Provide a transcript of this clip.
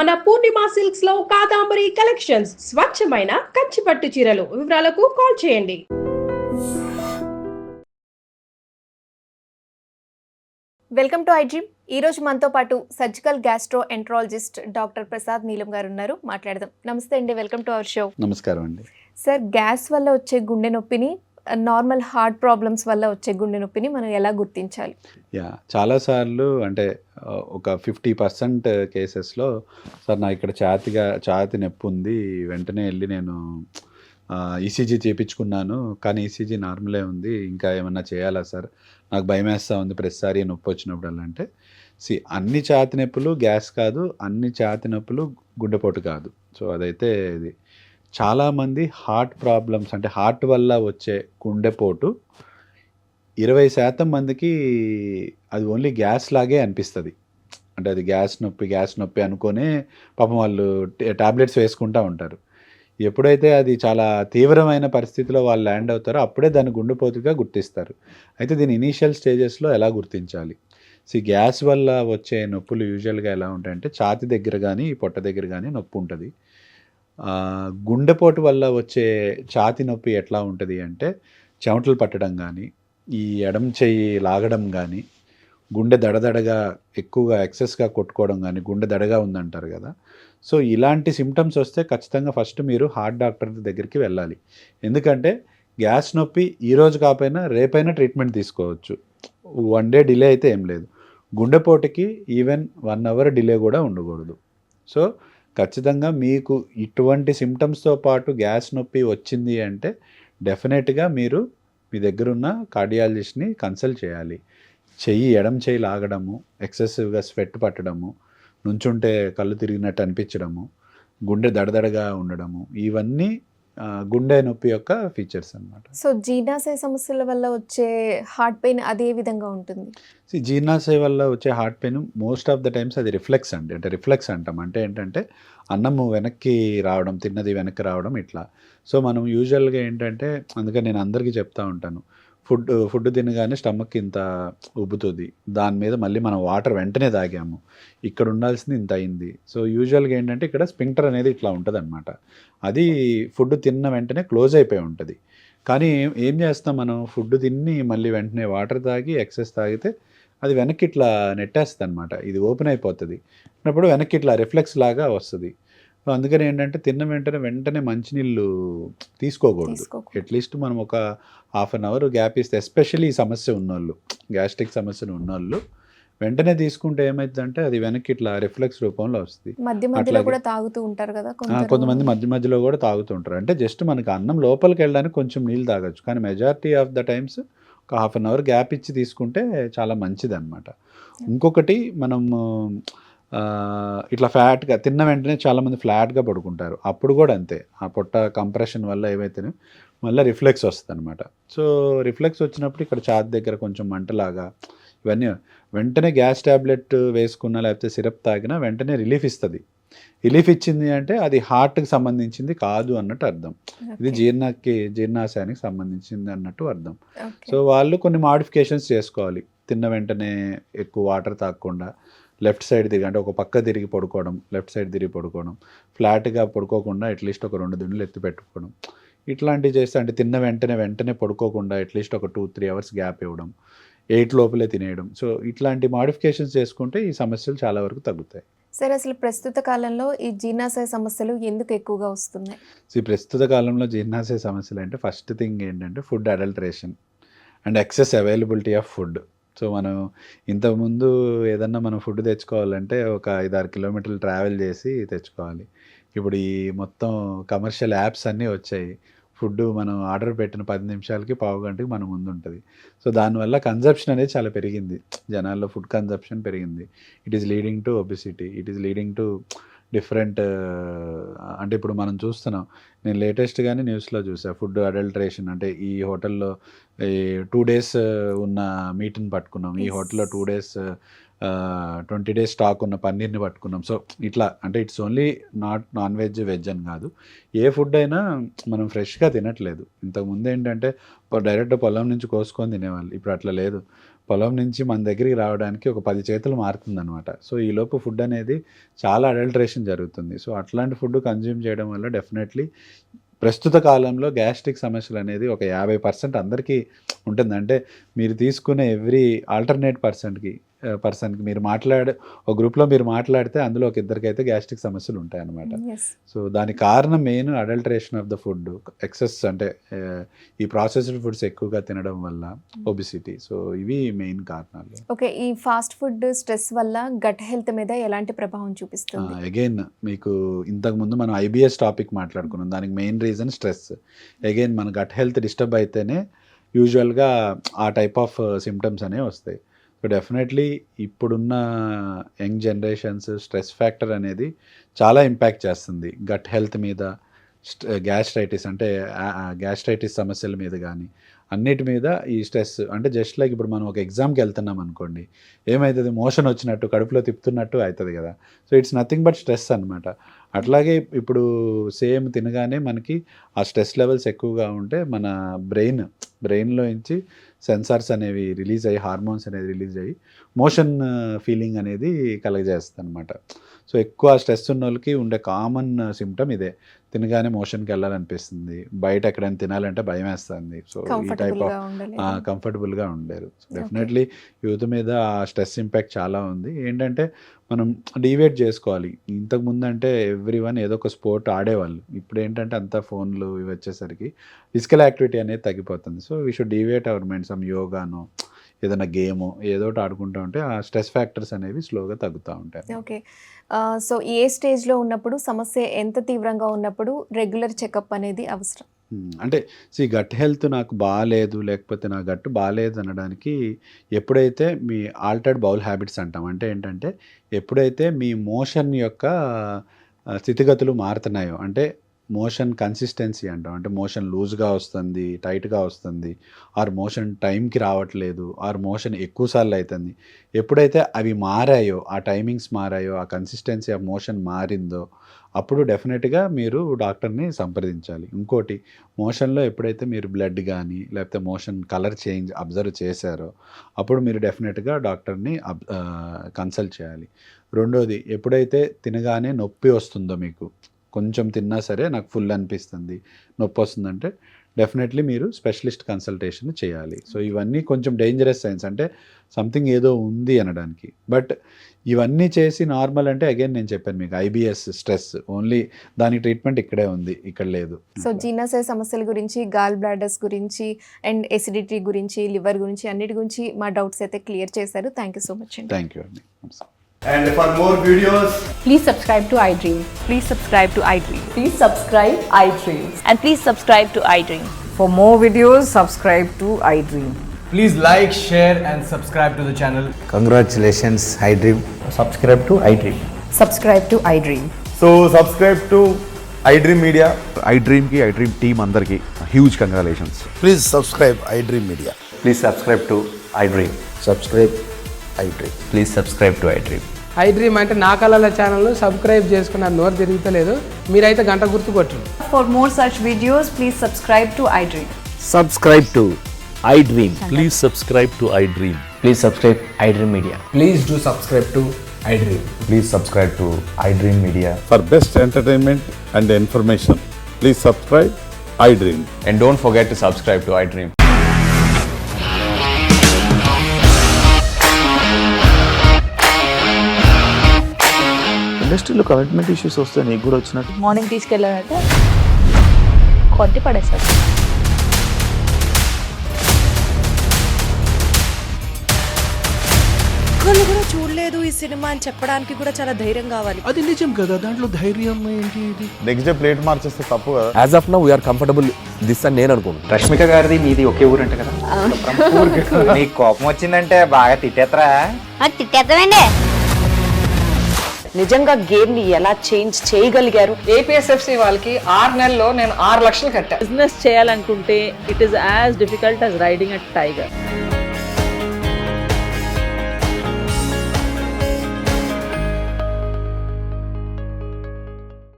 మన పూర్ణిమ సిల్క్స్ లో కాదాంబరి కలెక్షన్స్ స్వచ్ఛమైన కంచి పట్టు చీరలు. వివరాలకు కాల్ చేయండి. Welcome to iDream. ఈరోజు మనతో పాటు surgical gastro enterologist doctor Prasad నీలం గారు ఉన్నారు. మాట్లాడదాం. నమస్తే అండి, వెల్కమ్ టు అవర్ షో. నమస్కారం అండి. సార్, గ్యాస్ వల్ల వచ్చే గుండె నొప్పిని, నార్మల్ హార్ట్ ప్రాబ్లమ్స్ వల్ల వచ్చే గుండె నొప్పిని మనం ఎలా గుర్తించాలి? చాలాసార్లు అంటే ఒక 50% కేసెస్లో సార్ నా ఇక్కడ ఛాతి నొప్పి ఉంది, వెంటనే వెళ్ళి నేను ఈసీజీ చేయించుకున్నాను, కానీ ఈసీజీ నార్మలే ఉంది, ఇంకా ఏమన్నా చేయాలా సార్, నాకు భయం వేస్తూ ఉంది ప్రతిసారి నొప్పి వచ్చినప్పుడు అంటే అన్ని ఛాతి నొప్పులు గ్యాస్ కాదు, అన్ని ఛాతి నొప్పులు గుండెపోటు కాదు. సో అదైతే ఇది చాలామంది హార్ట్ ప్రాబ్లమ్స్ అంటే హార్ట్ వల్ల వచ్చే గుండెపోటు 20% మందికి అది ఓన్లీ గ్యాస్ లాగే అనిపిస్తుంది. అంటే అది గ్యాస్ నొప్పి అనుకునే పాపం వాళ్ళు టాబ్లెట్స్ వేసుకుంటూ ఉంటారు. ఎప్పుడైతే అది చాలా తీవ్రమైన పరిస్థితిలో వాళ్ళు ల్యాండ్ అవుతారో అప్పుడే దాన్ని గుండెపోటుగా గుర్తిస్తారు. అయితే దీని ఇనీషియల్ స్టేజెస్లో ఎలా గుర్తించాలి? గ్యాస్ వల్ల వచ్చే నొప్పులు యూజువల్గా ఎలా ఉంటాయంటే ఛాతి దగ్గర కానీ పొట్ట దగ్గర కానీ నొప్పి ఉంటుంది. గుండెపోటు వల్ల వచ్చే ఛాతి నొప్పి ఎట్లా ఉంటుంది అంటే చెమటలు పట్టడం కానీ, ఈ ఎడమ చెయ్యి లాగడం కానీ, గుండె దడదడగా ఎక్కువగా ఎక్సెస్గా కొట్టుకోవడం కానీ, గుండె దడగా ఉందంటారు కదా. సో ఇలాంటి సిమ్టమ్స్ వస్తే ఖచ్చితంగా ఫస్ట్ మీరు హార్ట్ డాక్టర్ దగ్గరికి వెళ్ళాలి. ఎందుకంటే గ్యాస్ నొప్పి ఈరోజు కాకపోయినా రేపైనా ట్రీట్మెంట్ తీసుకోవచ్చు. 1 డే డిలే అయితే ఏం లేదు. గుండెపోటుకి ఈవెన్ 1 అవర్ డిలే కూడా ఉండకూడదు. సో ఖచ్చితంగా మీకు ఇటువంటి సిమ్టమ్స్తో పాటు గ్యాస్ నొప్పి వచ్చింది అంటే డెఫినెట్గా మీరు మీ దగ్గరున్న కార్డియాలజిస్ట్ని కన్సల్ట్ చేయాలి. ఎడమ చెయ్యి లాగడము, ఎక్సెసివ్గా స్వెట్ పట్టడము, నుంచుంటే కళ్ళు తిరిగినట్టు అనిపించడము, గుండె దడదడగా ఉండడము, ఇవన్నీ గుండె నొప్పి యొక్క ఫీచర్స్ అన్నమాట. సో జీర్ణాశయ సమస్యల వల్ల వచ్చే హార్ట్ పెయిన్ అదే విధంగా ఉంటుంది? జీర్ణాశయ వల్ల వచ్చే heart pain most of the times అది రిఫ్లెక్స్ అండి. అంటే రిఫ్లెక్స్ అంటాం అంటే ఏంటంటే అన్నము వెనక్కి రావడం, తిన్నది వెనక్కి రావడం ఇట్లా. సో మనం యూజువల్గా ఏంటంటే అందుకని నేను అందరికీ చెప్తా ఉంటాను, ఫుడ్ తినగానే స్టమక్ ఇంత ఉబ్బుతుంది, దాని మీద మళ్ళీ మనం వాటర్ వెంటనే తాగాము, ఇక్కడ ఉండాల్సింది ఇంత అయింది. సో యూజువల్గా ఏంటంటే ఇక్కడ స్పింక్టర్ అనేది ఇట్లా ఉంటుంది అనమాట. అది ఫుడ్ తిన్న వెంటనే క్లోజ్ అయిపోయి ఉంటుంది. కానీ ఏం చేస్తాం మనం, ఫుడ్ తిని మళ్ళీ వెంటనే వాటర్ తాగి ఎక్సెస్ తాగితే అది వెనక్కి ఇట్లా నెట్టేస్తుంది అనమాట, ఇది ఓపెన్ అయిపోతుంది. అప్పుడు వెనక్కి ఇట్లా రిఫ్లెక్స్ లాగా వస్తుంది. సో అందుకని ఏంటంటే తిన్న వెంటనే మంచినీళ్ళు తీసుకోకూడదు. అట్లీస్ట్ మనం ఒక 1/2 అవర్ గ్యాప్ ఇస్తే, ఎస్పెషల్లీ ఈ సమస్య ఉన్నోళ్ళు, గ్యాస్ట్రిక్ సమస్యలు ఉన్నోళ్ళు వెంటనే తీసుకుంటే ఏమైందంటే అది వెనక్కి ఇట్లా రిఫ్లెక్స్ రూపంలో వస్తుంది. మధ్యలో కూడా తాగుతూ ఉంటారు కదా కొంతమంది, మధ్యలో కూడా తాగుతూ ఉంటారు. అంటే జస్ట్ మనకి అన్నం లోపలికి వెళ్ళడానికి కొంచెం నీళ్ళు తాగొచ్చు, కానీ మెజారిటీ ఆఫ్ ద టైమ్స్ ఒక 1/2 అవర్ గ్యాప్ ఇచ్చి తీసుకుంటే చాలా మంచిది అనమాట. ఇంకొకటి మనం ఇట్లా ఫ్లాట్గా తిన్న వెంటనే చాలామంది ఫ్లాట్గా పడుకుంటారు, అప్పుడు కూడా అంతే, ఆ పొట్ట కంప్రెషన్ వల్ల ఏవైతేనే మళ్ళీ రిఫ్లెక్స్ వస్తుంది అనమాట. సో రిఫ్లెక్స్ వచ్చినప్పుడు ఇక్కడ ఛాతి దగ్గర కొంచెం మంటలాగా ఇవన్నీ వెంటనే గ్యాస్ ట్యాబ్లెట్ వేసుకున్నా లేకపోతే సిరప్ తాగినా వెంటనే రిలీఫ్ ఇస్తుంది. రిలీఫ్ ఇచ్చింది అంటే అది హార్ట్కి సంబంధించింది కాదు అన్నట్టు అర్థం, ఇది జీర్ణాశయానికి సంబంధించింది అన్నట్టు అర్థం. సో వాళ్ళు కొన్ని మాడిఫికేషన్స్ చేసుకోవాలి. తిన్న వెంటనే ఎక్కువ వాటర్ తాగకుండా లెఫ్ట్ సైడ్ తిరిగి, అంటే ఒక పక్క తిరిగి పడుకోవడం, లెఫ్ట్ సైడ్ తిరిగి పడుకోవడం, ఫ్లాట్గా పడుకోకుండా అట్లీస్ట్ ఒక 2 దిండులు ఎత్తి పెట్టుకోవడం, ఇట్లాంటివి చేస్తే అంటే తిన్న వెంటనే పడుకోకుండా అట్లీస్ట్ ఒక 2-3 అవర్స్ గ్యాప్ ఇవ్వడం, 8 లోపలే తినేయడం. సో ఇట్లాంటి మాడిఫికేషన్స్ చేసుకుంటే ఈ సమస్యలు చాలా వరకు తగ్గుతాయి. సరే, అసలు ప్రస్తుత కాలంలో ఈ జీర్ణాశయ సమస్యలు ఎందుకు ఎక్కువగా వస్తున్నాయి? ప్రస్తుత కాలంలో జీర్ణాశయ సమస్యలు అంటే ఫస్ట్ థింగ్ ఏంటంటే food adulteration and excess availability of food. So మనం ఇంతకుముందు ఏదన్నా మనం ఫుడ్ తెచ్చుకోవాలంటే ఒక 5-6 కిలోమీటర్లు ట్రావెల్ చేసి తెచ్చుకోవాలి. ఇప్పుడు ఈ మొత్తం కమర్షియల్ యాప్స్ అన్నీ వచ్చాయి. ఫుడ్ మనం ఆర్డర్ పెట్టిన 10 నిమిషాలకి, పావు గంటకి మన ముందు ఉంటుంది. సో దానివల్ల కన్జప్షన్ అనేది చాలా పెరిగింది, జనాల్లో ఫుడ్ కన్జప్షన్ పెరిగింది. It is leading to obesity, it is leading to different అంటే ఇప్పుడు మనం చూస్తున్నాం, నేను లేటెస్ట్గానే న్యూస్లో చూసా, ఫుడ్ అడల్టరేషన్ అంటే ఈ హోటల్లో ఈ 2 days ఉన్న మీట్ని పట్టుకున్నాం, ఈ హోటల్లో 2 days 20 days స్టాక్ ఉన్న పన్నీర్ని పట్టుకున్నాం. సో ఇట్లా అంటే it's only not non veg, veg అని కాదు. ఏ ఫుడ్ అయినా మనం ఫ్రెష్గా తినట్లేదు. ఇంతకుముందు ఏంటంటే డైరెక్ట్ పొలం నుంచి కోసుకొని తినేవాళ్ళు. ఇప్పుడు అట్లా లేదు. పొలం నుంచి మన దగ్గరికి రావడానికి ఒక 10 చేతులు మారుతుందనమాట. సో ఈలోపు ఫుడ్ అనేది చాలా అడల్ట్రేషన్ జరుగుతుంది. సో అట్లాంటి ఫుడ్ కన్జ్యూమ్ చేయడం వల్ల డెఫినెట్లీ ప్రస్తుత కాలంలో గ్యాస్ట్రిక్ సమస్యలు అనేది ఒక 50% అందరికీ ఉంటుంది. అంటే మీరు తీసుకునే ఎవ్రీ ఆల్టర్నేట్ పర్సన్కి మీరు ఒక గ్రూప్లో మీరు మాట్లాడితే అందులో ఒక ఇద్దరికైతే గ్యాస్ట్రిక్ సమస్యలు ఉంటాయి అన్నమాట. సో దానికి కారణం main adulteration of the food, excess అంటే ఈ ప్రాసెస్డ్ ఫుడ్స్ ఎక్కువగా తినడం వల్ల ఒబిసిటీ. సో ఇవి మెయిన్ కారణాలు. ఓకే, ఈ ఫాస్ట్ ఫుడ్ స్ట్రెస్ వల్ల గట్ హెల్త్ మీద ఎలాంటి ప్రభావం చూపిస్తుంది? అగైన్ మీకు ఇంతకుముందు మనం IBS టాపిక్ మాట్లాడుకున్నాం. దానికి మెయిన్ రీజన్ స్ట్రెస్. అగైన్ మన గట్ హెల్త్ డిస్టర్బ్ అయితేనే యూజువల్గా ఆ టైప్ ఆఫ్ సిమ్టమ్స్ అనేవి వస్తాయి. సో డెఫినెట్లీ ఇప్పుడున్న యంగ్ జనరేషన్స్ స్ట్రెస్ ఫ్యాక్టర్ అనేది చాలా ఇంపాక్ట్ చేస్తుంది గట్ హెల్త్ మీద. గ్యాస్ట్రైటిస్ అంటే గ్యాస్ట్రైటిస్ సమస్యల మీద కానీ అన్నిటి మీద ఈ స్ట్రెస్ అంటే జస్ట్ లైక్ ఇప్పుడు మనం ఒక ఎగ్జామ్కి వెళ్తున్నాం అనుకోండి, ఏమవుతుంది, మోషన్ వచ్చినట్టు కడుపులో తిప్పుతున్నట్టు అవుతుంది కదా. So it's nothing but stress అనమాట. అట్లాగే ఇప్పుడు సేమ్ తినగానే మనకి ఆ స్ట్రెస్ లెవెల్స్ ఎక్కువగా ఉంటే మన బ్రెయిన్లో నుంచి సెన్సార్స్ అనేవి రిలీజ్ అయ్యి, హార్మోన్స్ అనేది రిలీజ్ అయ్యి మోషన్ ఫీలింగ్ అనేది కలగజేస్తుంది అనమాట. సో ఎక్కువ స్ట్రెస్ ఉన్న వాళ్ళకి ఉండే కామన్ సిమ్టమ్ ఇదే. తినగానే మోషన్కి వెళ్ళాలనిపిస్తుంది, బయట ఎక్కడైనా తినాలంటే భయం వేస్తుంది. సో ఈ టైప్ ఆఫ్ కంఫర్టబుల్గా ఉండలేరు. సో డెఫినెట్లీ యూత్ మీద ఆ స్ట్రెస్ ఇంపాక్ట్ చాలా ఉంది. ఏంటంటే మనం డివేట్ చేసుకోవాలి. ఇంతకుముందు అంటే ఎవ్రీవన్ ఏదో ఒక స్పోర్ట్ ఆడేవాళ్ళు. ఇప్పుడు ఏంటంటే అంతా ఫోన్లు ఇవి వచ్చేసరికి ఫిజికల్ యాక్టివిటీ అనేది తగ్గిపోతుంది. So we should devote our mind, some యోగానో ఏదైనా గేమో ఏదో ఒకటి ఆడుకుంటూ ఉంటే ఆ స్ట్రెస్ ఫ్యాక్టర్స్ అనేవి స్లోగా తగ్గుతూ ఉంటాయి. ఓకే, సో ఏ స్టేజ్లో ఉన్నప్పుడు, సమస్య ఎంత తీవ్రంగా ఉన్నప్పుడు రెగ్యులర్ చెకప్ అనేది అవసరం? అంటే గట్ హెల్త్ నాకు బాగాలేదు, లేకపోతే నా గట్టు బాగాలేదు అనడానికి ఎప్పుడైతే మీ ఆల్టర్డ్ బౌల్ హ్యాబిట్స్ అంటాం. అంటే ఏంటంటే ఎప్పుడైతే మీ మోషన్ యొక్క స్థితిగతులు మారుతున్నాయో, అంటే మోషన్ కన్సిస్టెన్సీ అంటాం. అంటే మోషన్ లూజ్గా వస్తుంది, టైట్గా వస్తుంది, ఆర్ మోషన్ టైంకి రావట్లేదు, ఆర్ మోషన్ ఎక్కువసార్లు అవుతుంది. ఎప్పుడైతే అవి మారాయో, ఆ టైమింగ్స్ మారాయో, ఆ కన్సిస్టెన్సీ ఆఫ్ మోషన్ మారిందో అప్పుడు డెఫినెట్గా మీరు డాక్టర్ని సంప్రదించాలి. ఇంకోటి, మోషన్లో ఎప్పుడైతే మీరు బ్లడ్ కానీ లేకపోతే మోషన్ కలర్ చేంజ్ అబ్జర్వ్ చేశారో అప్పుడు మీరు డెఫినెట్గా డాక్టర్ని కన్సల్ట్ చేయాలి. రెండోది, ఎప్పుడైతే తినగానే నొప్పి వస్తుందో, మీకు కొంచెం తిన్నా సరే నాకు ఫుల్ అనిపిస్తుంది, నొప్పి వస్తుందంటే డెఫినెట్లీ మీరు స్పెషలిస్ట్ కన్సల్టేషన్ చేయాలి. సో ఇవన్నీ కొంచెం డేంజరస్ సైన్స్, అంటే సంథింగ్ ఏదో ఉంది అనడానికి. బట్ ఇవన్నీ చేసి నార్మల్ అంటే అగైన్ నేను చెప్పాను మీకు IBS స్ట్రెస్ ఓన్లీ, దాని ట్రీట్మెంట్ ఇక్కడే ఉంది, ఇక్కడ లేదు. సో జీర్ణాశయ సమస్యల గురించి, గాల్ బ్లాడర్స్ గురించి అండ్ ఎసిడిటీ గురించి, లివర్ గురించి, అన్నిటి గురించి మా డౌట్స్ అయితే క్లియర్ చేశారు. థ్యాంక్ యూ సో మచ్ అండి. థ్యాంక్ యూ అండి. And for more videos, Please subscribe to iDream. Please subscribe to iDream. Please subscribe iDream. And please subscribe to iDream. For more videos, subscribe to iDream. please like, share and subscribe to the channel. Congratulations, iDream. Subscribe to iDream. Subscribe to iDream. So subscribe to iDream Media. iDream ki iDream team andarki huge congratulations. Please subscribe iDream Media. Please subscribe to iDream. Subscribe iDream. Please subscribe to iDream. iDream అంటే నా కళల channel subscribe చేసుకున్న నోరు తిరుగుతలేదు, మీరైతే గంట గుర్తు కొట్టండి. For more such videos, please subscribe to iDream. Subscribe to iDream. Please subscribe to iDream. Please subscribe iDream Media. Please do subscribe to iDream. Please subscribe to iDream Media. For best entertainment and information, please subscribe iDream. And don't forget to subscribe to iDream. ఇండస్ట్రీలో commitment issues వస్తే నీకు కూడా వచ్చినట్టు? Morning తీసుకెళ్ళాలంటే కొట్టి పడేస్తారు. ఒక్కళ్ళు కూడా చూడలేదు ఈ సినిమా అని చెప్పడానికి కూడా చాలా ధైర్యం కావాలి. అది నిజం కదా, దాంట్లో ధైర్యం ఏంటి? ఇది నెక్స్ట్ డే ప్లేట్ మార్చేస్తే తప్పు కదా. As of now we are comfortable this అని నేను అనుకుంటున్నాను. రష్మిక గారిది మీది ఒకే ఊరంట కదా? నీకు కోపం వచ్చిందంటే బాగా తిట్టేత్తరా? తిట్టేద్దామండి. నిజంగా గేమ్ ని ఎలా చేంజ్ చేయగలిగారు? APSFC వాళ్ళకి 6 నెలల్లో నేను 6 లక్షలు కట్టా. బిజినెస్ చేయాలనుకుంటే it is as difficult as riding a tiger.